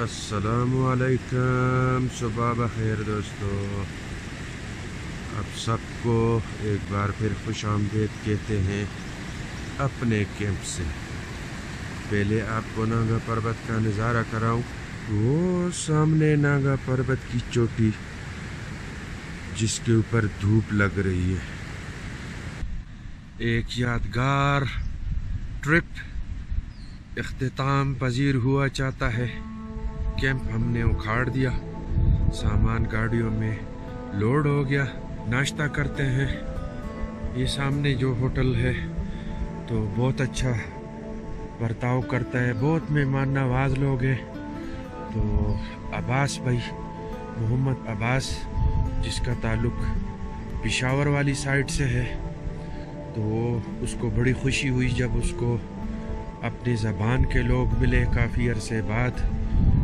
अस्सलामुअलैकुम, सुबह बखैर दोस्तों। आप सबको एक बार फिर खुश आमदीद कहते हैं अपने कैंप से। पहले आपको नागा पर्वत का नज़ारा कराऊं। वो सामने नागा पर्वत की चोटी जिसके ऊपर धूप लग रही है। एक यादगार ट्रिप इख्तिताम पजीर हुआ चाहता है। कैंप हमने उखाड़ दिया, सामान गाड़ियों में लोड हो गया। नाश्ता करते हैं। ये सामने जो होटल है तो बहुत अच्छा बर्ताव करता है, बहुत मेहमान नवाज लोग हैं। तो अब्बास भाई, मोहम्मद अब्बास, जिसका ताल्लुक पेशावर वाली साइड से है, तो उसको बड़ी खुशी हुई जब उसको अपनी ज़बान के लोग मिले काफ़ी अरसे बाद।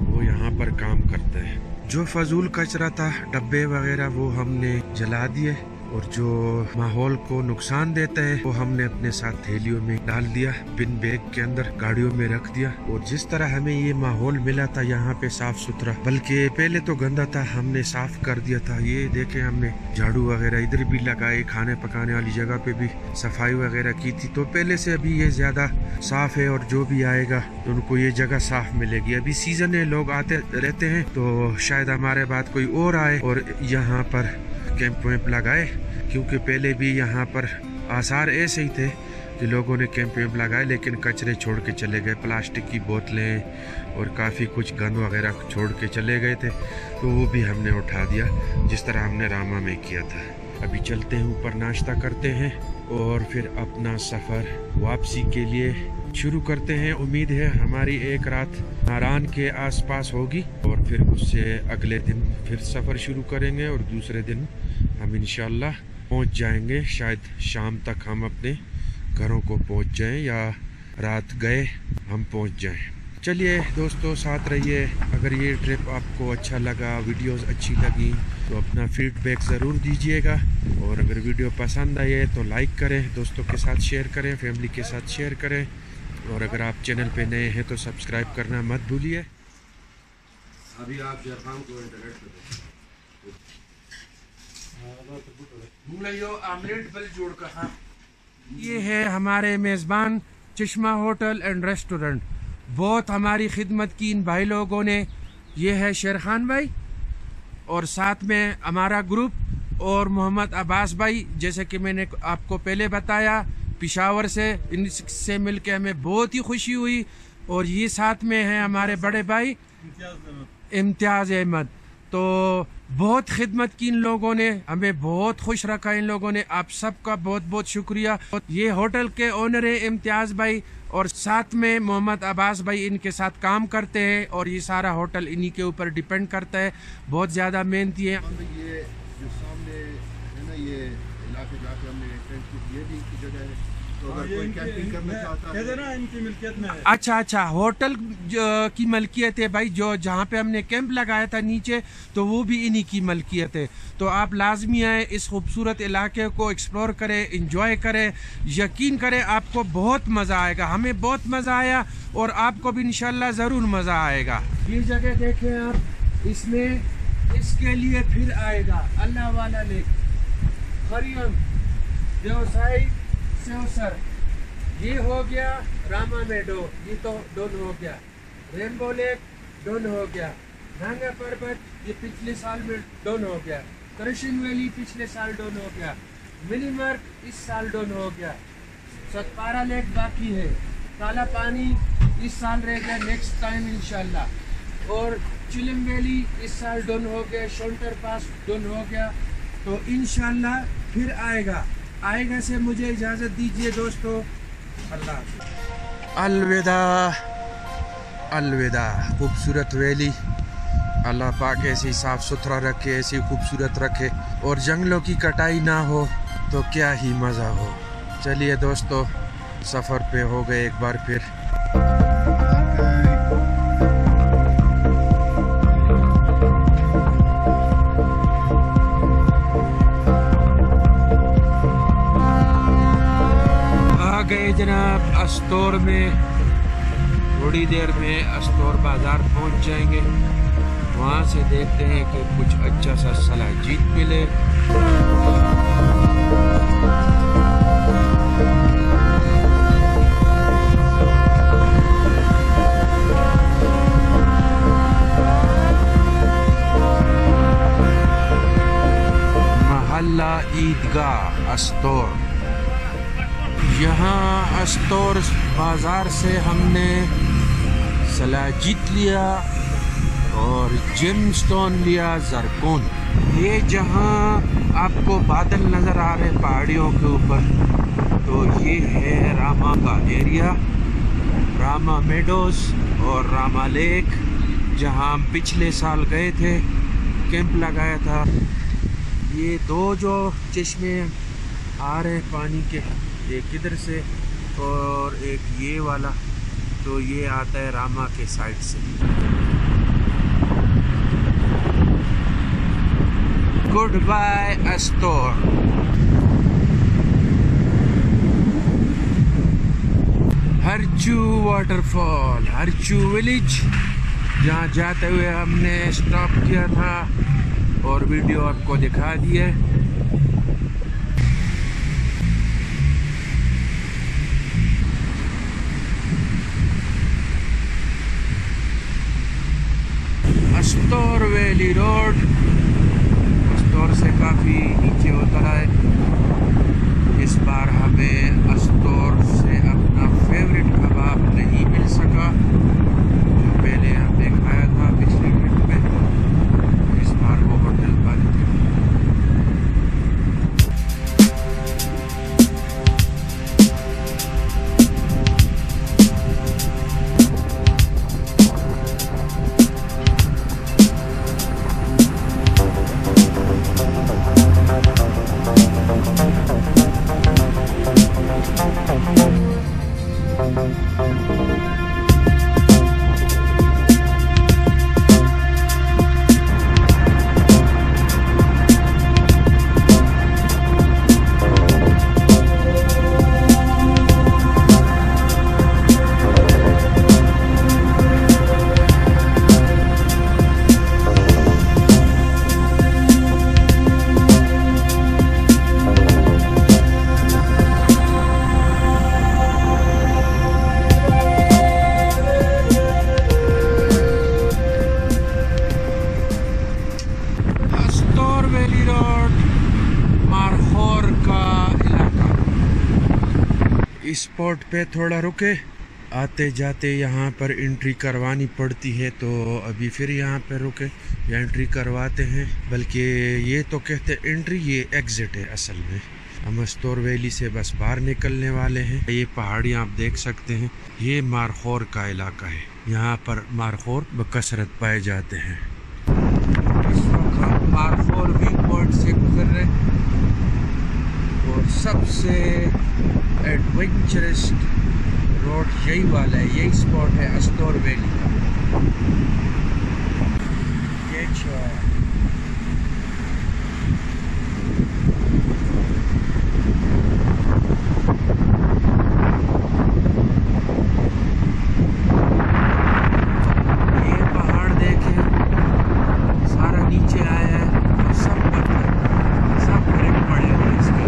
वो यहाँ पर काम करते हैं। जो फजूल कचरा था, डब्बे वगैरह, वो हमने जला दिए, और जो माहौल को नुकसान देता है वो हमने अपने साथ थैलियों में डाल दिया, बिन बैग के अंदर गाड़ियों में रख दिया। और जिस तरह हमें ये माहौल मिला था यहाँ पे साफ सुथरा, बल्कि पहले तो गंदा था, हमने साफ कर दिया था। ये देखें, हमने झाड़ू वगैरह इधर भी लगाए, खाने पकाने वाली जगह पे भी सफाई वगैरह की थी। तो पहले से अभी ये ज्यादा साफ है, और जो भी आएगा तो उनको ये जगह साफ मिलेगी। अभी सीजन है, लोग आते रहते हैं, तो शायद हमारे बाद कोई और आए और यहाँ पर कैंप वैंप लगाए। क्योंकि पहले भी यहाँ पर आसार ऐसे ही थे कि लोगों ने कैंप वैंप लगाए, लेकिन कचरे छोड़ के चले गए। प्लास्टिक की बोतलें और काफ़ी कुछ गंद वगैरह छोड़ के चले गए थे, तो वो भी हमने उठा दिया, जिस तरह हमने रामा में किया था। अभी चलते हैं ऊपर, नाश्ता करते हैं और फिर अपना सफ़र वापसी के लिए शुरू करते हैं। उम्मीद है हमारी एक रात नारान के आसपास होगी, और फिर उससे अगले दिन फिर सफ़र शुरू करेंगे, और दूसरे दिन हम इंशाल्लाह पहुंच जाएंगे। शायद शाम तक हम अपने घरों को पहुंच जाएं, या रात गए हम पहुंच जाएं। चलिए दोस्तों, साथ रहिए। अगर ये ट्रिप आपको अच्छा लगा, वीडियोस अच्छी लगी, तो अपना फीडबैक ज़रूर दीजिएगा। और अगर वीडियो पसंद आए तो लाइक करें, दोस्तों के साथ शेयर करें, फैमिली के साथ शेयर करें। और अगर आप चैनल पे नए हैं तो सब्सक्राइब करना मत भूलिए। अभी आप जरफान को इंटरनेट पे ये है हमारे मेज़बान चश्मा होटल एंड रेस्टोरेंट। बहुत हमारी खिदमत की इन भाई लोगों ने। ये है शेर खान भाई, और साथ में हमारा ग्रुप, और मोहम्मद अब्बास भाई, जैसे कि मैंने आपको पहले बताया, पेशावर से। इनसे मिलकर हमें बहुत ही खुशी हुई। और ये साथ में है हमारे बड़े भाई इम्तियाज़ अहमद। तो बहुत खिदमत की इन लोगों ने, हमें बहुत खुश रखा इन लोगों ने। आप सबका बहुत बहुत शुक्रिया। ये होटल के ओनर है इम्तियाज़ भाई, और साथ में मोहम्मद अब्बास भाई इनके साथ काम करते हैं, और ये सारा होटल इन्हीं के ऊपर डिपेंड करता है। बहुत ज़्यादा मेहनती है। ये जो सामने है ना, ये इलाके जाके हमने टेंट, ये भी इनकी जगह है। तो अगर कोई कैंपिंग करना चाहता है ना, इनकी मिल्कियत में है। अच्छा, होटल की मलकियत है भाई। जो जहाँ पे हमने कैंप लगाया था नीचे, तो वो भी इन्हीं की मलकियत है। तो आप लाजमी आए, इस खूबसूरत इलाके को एक्सप्लोर करें, इंजॉय करें। यकीन करें आपको बहुत मज़ा आएगा। हमें बहुत मज़ा आया, और आपको भी इंशाल्लाह ज़रूर मज़ा आएगा। ये जगह देखें आप, इसमें इसके लिए फिर आएगा अल्लाह वाला लेक, हरियम, व्यवसायी सेवसर। ये हो गया रामा मेडो, ये तो डोन हो गया। रेनबो लेक डोन हो गया। नांगा पर्वत ये पिछले साल में डोन हो गया। कृष्ण वैली पिछले साल डोन हो गया। मिनी मार्क इस साल डोन हो गया। सतपारा लेक बाकी है। काला पानी इस साल रह गया, नेक्स्ट टाइम इंशाल्लाह। और चिलिम वैली इस साल डोन हो गया। शोल्टर पास डोन हो गया। तो इंशाल्लाह फिर आएगा से मुझे इजाज़त दीजिए दोस्तों। अल्लाह। अलविदा, अलविदा। खूबसूरत वैली, अल्लाह पाक ऐसे ही साफ़ सुथरा रखे, ऐसे ही खूबसूरत रखे, और जंगलों की कटाई ना हो तो क्या ही मज़ा हो। चलिए दोस्तों, सफ़र पे हो गए एक बार फिर। गए जनाब अस्टोर में। थोड़ी देर में अस्तौर बाज़ार पहुंच जाएंगे। वहाँ से देखते हैं कि कुछ अच्छा सा सलाजीत मिले। महल्ला ईदगाह अस्तौर। यहाँ अस्तौर बाज़ार से हमने सलाजीत लिया और जेमस्टोन लिया, ज़रकोन। ये जहाँ आपको बादल नज़र आ रहे हैं पहाड़ियों के ऊपर, तो ये है रामा का एरिया, रामा मेडोस और रामा लेक, जहाँ हम पिछले साल गए थे, कैंप लगाया था। ये दो जो चश्मे आ रहे हैं पानी के, एक इधर से और एक ये वाला, तो ये आता है रामा के साइड से। Goodbye Astore. Harcho waterfall, Harcho village, जहाँ जाते हुए हमने स्टॉप किया था और वीडियो आपको दिखा दी है। अस्तौर वैली रोड, अस्तौर से काफ़ी नीचे होता है। इस बार हमें अस्तौर से अपना फेवरेट कबाब नहीं मिल सका, जो पहले हमने खाया था पिछले ट्रिप में। इस बार वो होटल बंद है। इस स्पॉट पे थोड़ा रुके, आते जाते यहाँ पर एंट्री करवानी पड़ती है, तो अभी फिर यहाँ पे रुके, एंट्री करवाते हैं। बल्कि ये तो कहते एंट्री, ये एग्जिट है असल में। हम अस्तौर वैली से बस बाहर निकलने वाले हैं। ये पहाड़ी आप देख सकते हैं, ये मारखोर का इलाका है। यहाँ पर मारखोर बकसरत पाए जाते हैं। इस वक्त हम मारखोर व्यू पॉइंट से गुजर रहे हैं और सबसे एडवेंचरस रोड यही वाला है, यही स्पॉट है अस्तौर वैली का। ये पहाड़ देखें, सारा नीचे आया है, सब ब्रेक पड़े हुए इसके।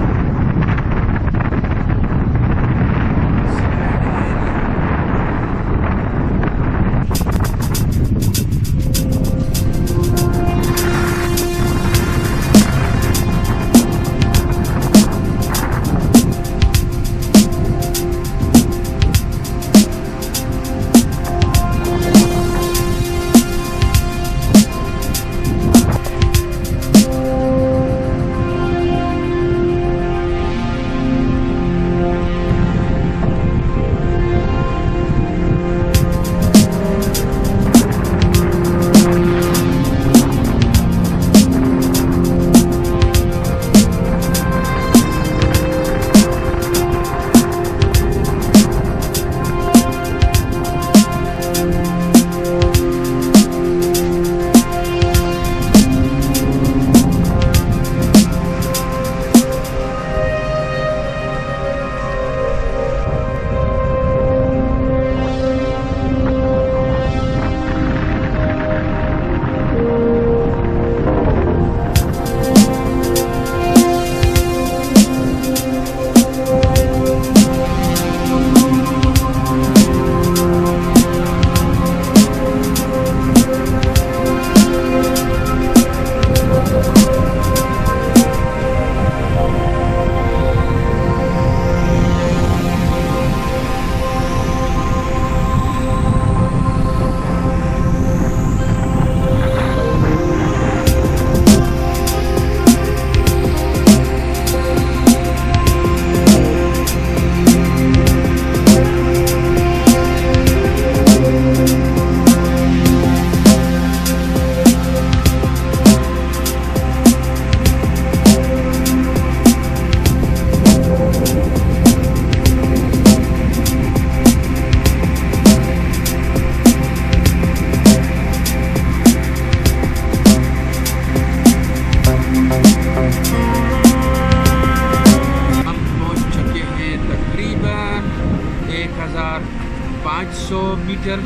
मीटर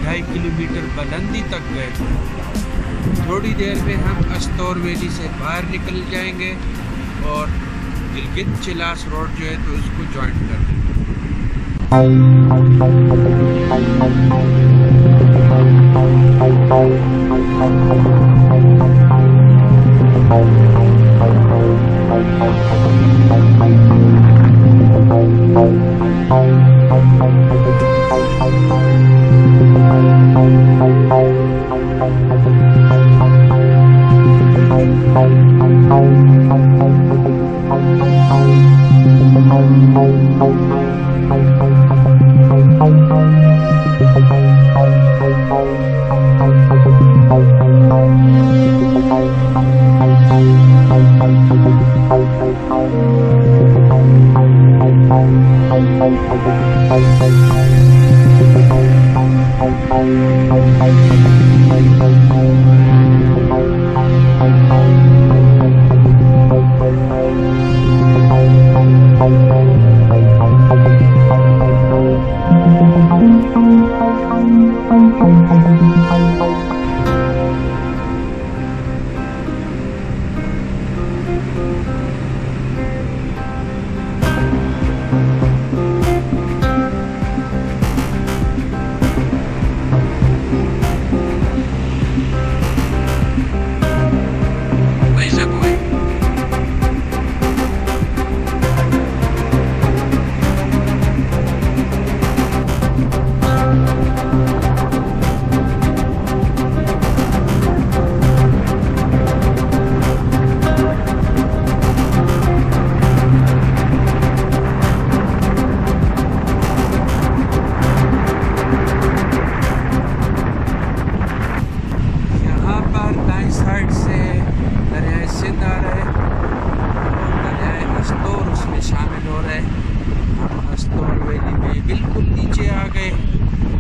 2.5 किलोमीटर बुलंदी तक गए। थोड़ी देर में हम अस्तौर वैली से बाहर निकल जाएंगे और गिलगित चिलास रोड जो है तो इसको ज्वाइन कर देंगे।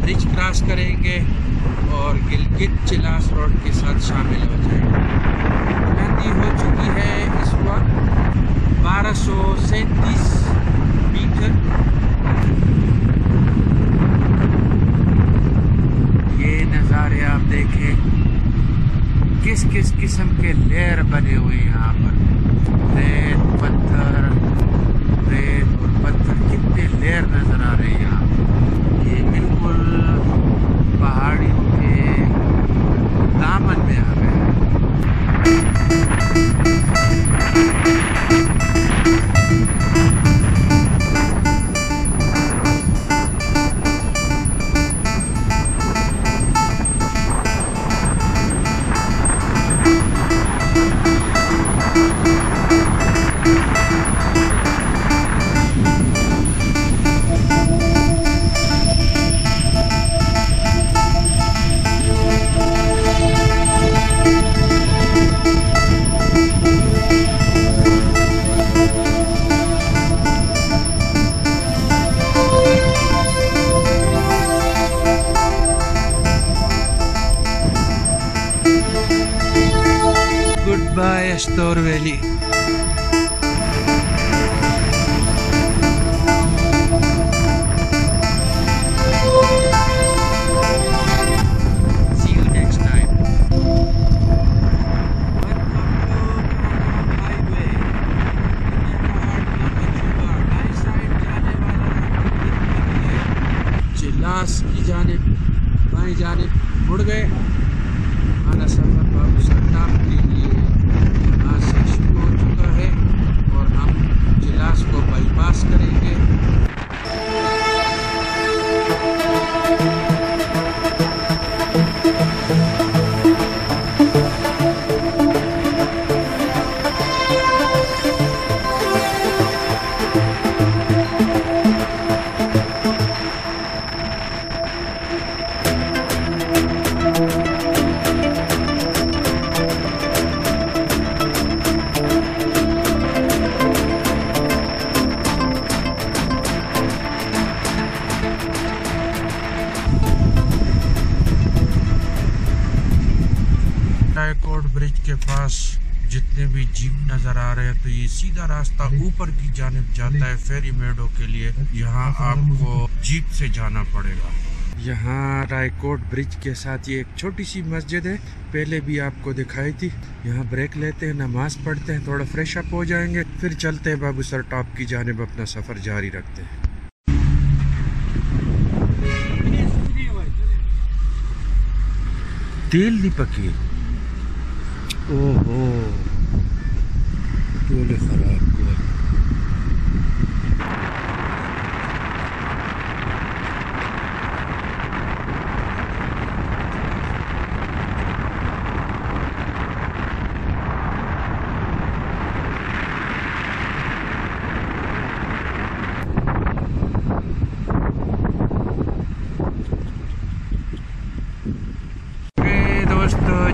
ब्रिज क्रॉस करेंगे और गिलगित चिलास रोड के साथ शामिल हो जाएंगे। बुलंदी हो चुकी है इस वक्त 1237 मीटर। ये नज़ारे आप देखें, किस किस किस्म के लेयर बने हुए हैं यहाँ पर। रेत पत्थर, रेत और पत्थर, कितने लेयर नज़र आ रहे हैं यहाँ। ये बिल्कुल पहाड़ियों के दामन में आ गए हैं। Goodbye, Astor Valley. See you next time. Chilas की जानिब बाएं जानिब मुड़ गए। हमारा सफर बाबू सरनाम के लिए यहाँ से शुरू हो चुका है और हम चिलास को बाईपास करेंगे। टाइकोड ब्रिज के पास जितने भी जीप नजर आ रहे हैं तो ये सीधा रास्ता ऊपर की जानिब जाता है फेरी मेडो के लिए। यहाँ आपको जीप से जाना पड़ेगा। यहाँ रायकोट ब्रिज के साथ ये एक छोटी सी मस्जिद है, पहले भी आपको दिखाई थी। यहाँ ब्रेक लेते हैं, नमाज पढ़ते हैं, थोड़ा फ्रेश अप हो जाएंगे, फिर चलते हैं बाबूसर टॉप की जानिब, अपना सफ़र जारी रखते हैं। तेल नहीं पकी, ओहो तेल खराब हुआ।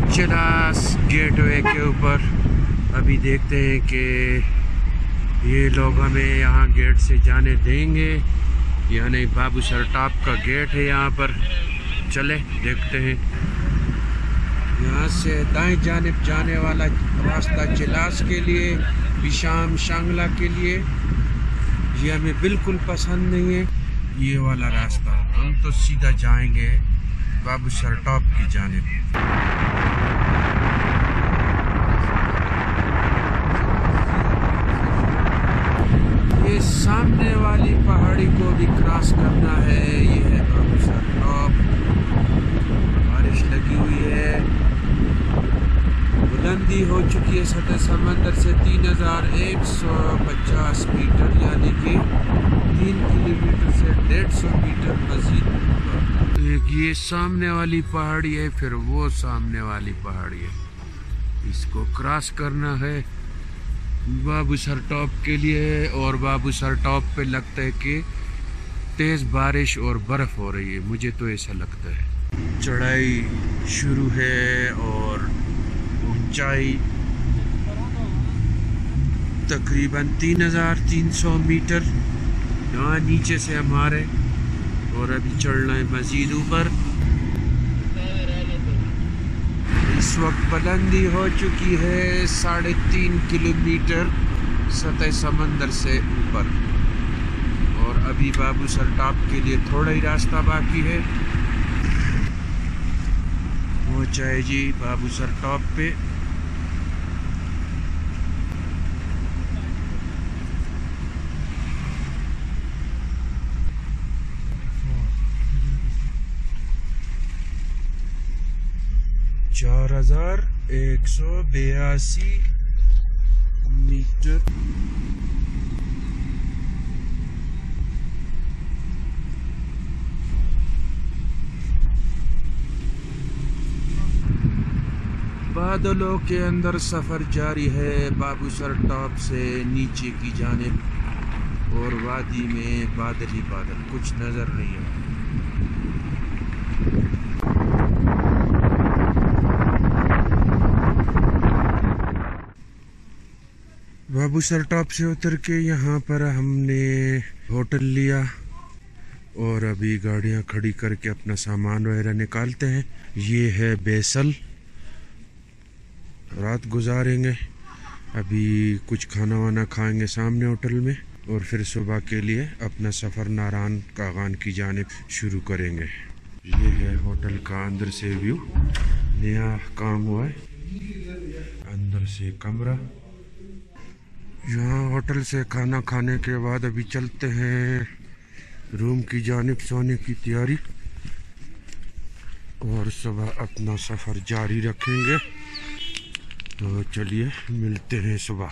चिलास गेटवे के ऊपर अभी देखते हैं कि ये लोग हमें यहाँ गेट से जाने देंगे या नहीं। बाबूसर टॉप का गेट है यहाँ पर, चले देखते हैं। यहाँ से दाएं जानिब जाने वाला रास्ता चिलास के लिए, बिशाम शांगला के लिए, ये हमें बिल्कुल पसंद नहीं है ये वाला रास्ता। हम तो सीधा जाएंगे बाबूसर टॉप की जानिब। ये सामने वाली पहाड़ी को भी क्रॉस करना है। ये है बाबूसर टॉप, बारिश लगी हुई है, बुलंदी हो चुकी है सतह समंदर से 3150 मीटर, यानी कि 3 किलोमीटर से 150 मीटर मजीद ऊपर। एक ये सामने वाली पहाड़ी है, फिर वो सामने वाली पहाड़ी है, इसको क्रॉस करना है बाबूसर टॉप के लिए। और बाबूसर टॉप पे लगता है कि तेज़ बारिश और बर्फ़ हो रही है, मुझे तो ऐसा लगता है। चढ़ाई शुरू है और ऊंचाई तकरीबन 3300 मीटर यहाँ नीचे से हमारे, और अभी चढ़ना है मज़ीद ऊपर। इस वक्त बुलंदी हो चुकी है 3.5 किलोमीटर सतह समंदर से ऊपर, और अभी बाबूसर टॉप के लिए थोड़ा ही रास्ता बाकी है। पहुंचाए जी बाबूसर टॉप पे। चार 4182 मीटर। बादलों के अंदर सफ़र जारी है बाबूसर टॉप से नीचे की जानिब, और वादी में बादल ही बादल, कुछ नज़र नहीं है। बाबूसर टॉप से उतर के यहाँ पर हमने होटल लिया और अभी गाड़ियाँ खड़ी करके अपना सामान वगैरह निकालते हैं। ये है बेसल, रात गुजारेंगे, अभी कुछ खाना वाना खाएंगे सामने होटल में, और फिर सुबह के लिए अपना सफ़र नारायण कागान की जानिब शुरू करेंगे। ये है होटल का अंदर से व्यू, नया काम हुआ है, अंदर से कमरा। यहाँ होटल से खाना खाने के बाद अभी चलते हैं रूम की जानिब, सोने की तैयारी, और सुबह अपना सफ़र जारी रखेंगे। तो चलिए मिलते हैं सुबह।